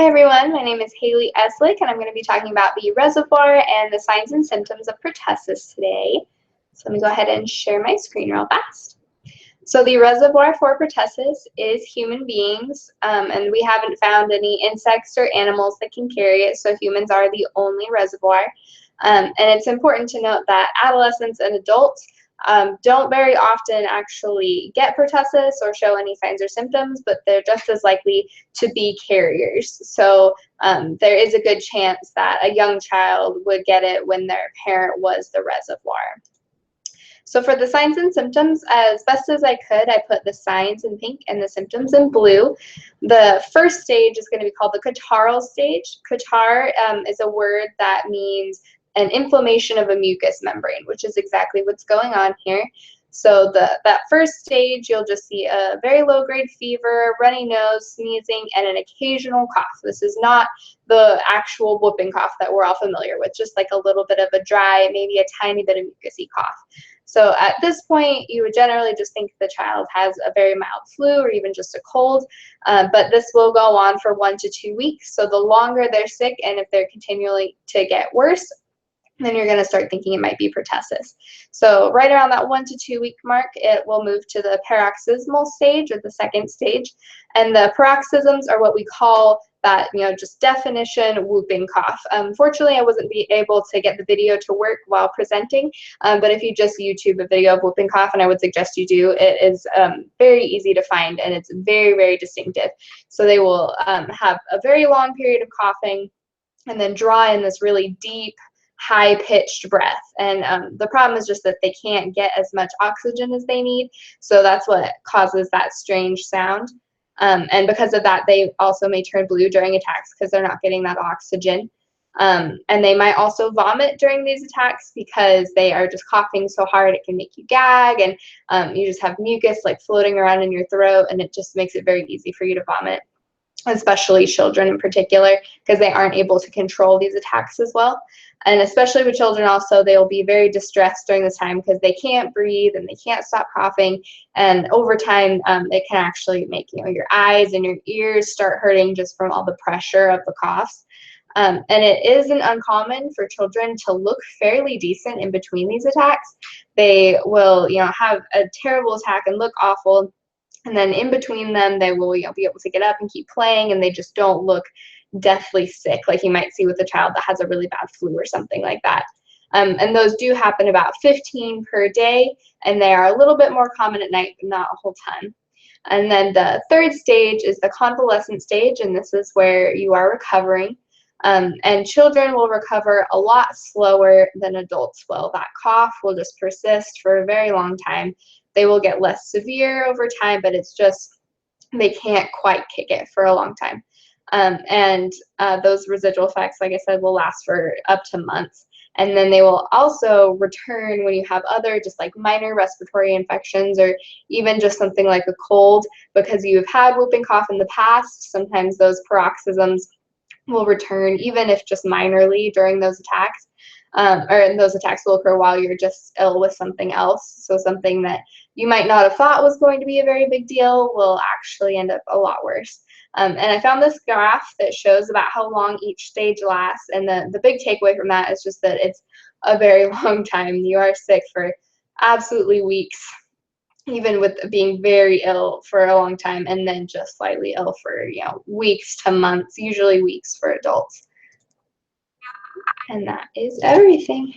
everyone, my name is Haley Eslick and I'm going to be talking about the reservoir and the signs and symptoms of pertussis today. So let me go ahead and share my screen real fast. So the reservoir for pertussis is human beings, and we haven't found any insects or animals that can carry it, so humans are the only reservoir. And it's important to note that adolescents and adults don't very often actually get pertussis or show any signs or symptoms, but they're just as likely to be carriers. So there is a good chance that a young child would get it when their parent was the reservoir. So for the signs and symptoms, as best as I could, I put the signs in pink and the symptoms in blue. The first stage is going to be called the catarrhal stage. Catarrh is a word that means an inflammation of a mucous membrane, which is exactly what's going on here. So that first stage, you'll just see a very low-grade fever, runny nose, sneezing, and an occasional cough. This is not the actual whooping cough that we're all familiar with, just like a little bit of a dry, maybe a tiny bit of mucusy cough. So at this point, you would generally just think the child has a very mild flu or even just a cold, but this will go on for 1 to 2 weeks. So the longer they're sick and if they're continuing to get worse, then you're going to start thinking it might be pertussis. So right around that 1 to 2 week mark, it will move to the paroxysmal stage, or the second stage. And the paroxysms are what we call that, just definition whooping cough. Fortunately, I wasn't able to get the video to work while presenting, but if you just YouTube a video of whooping cough, and I would suggest you do, it is very easy to find, and it's very, very distinctive. So they will have a very long period of coughing and then draw in this really deep, high-pitched breath, and the problem is just that they can't get as much oxygen as they need, so that's what causes that strange sound, and because of that, they also may turn blue during attacks because they're not getting that oxygen, and they might also vomit during these attacks because they are just coughing so hard it can make you gag, and you just have mucus like floating around in your throat, and it just makes it very easy for you to vomit, especially children in particular, because they aren't able to control these attacks as well. And especially with children also, they will be very distressed during this time because they can't breathe and they can't stop coughing. And over time, it can actually make your eyes and your ears start hurting just from all the pressure of the coughs. And it isn't uncommon for children to look fairly decent in between these attacks. They will, have a terrible attack and look awful. And then in between them, they will be able to get up and keep playing, and they just don't look deathly sick like you might see with a child that has a really bad flu or something like that. And those do happen about 15 per day, and they are a little bit more common at night, but not a whole ton. And then the third stage is the convalescent stage, and this is where you are recovering. And children will recover a lot slower than adults will. That cough will just persist for a very long time. They will get less severe over time, but it's just they can't quite kick it for a long time. And those residual effects, like I said, will last for up to months. And then they will also return when you have other just like minor respiratory infections or even just something like a cold, because you've had whooping cough in the past. Sometimes those paroxysms will return even if just minorly during those attacks. Or those attacks will occur while you're just ill with something else. So something that you might not have thought was going to be a very big deal will actually end up a lot worse. And I found this graph that shows about how long each stage lasts. And the big takeaway from that is just that it's a very long time. You are sick for absolutely weeks, even with being very ill for a long time, and then just slightly ill for weeks to months, usually weeks for adults. And that is everything.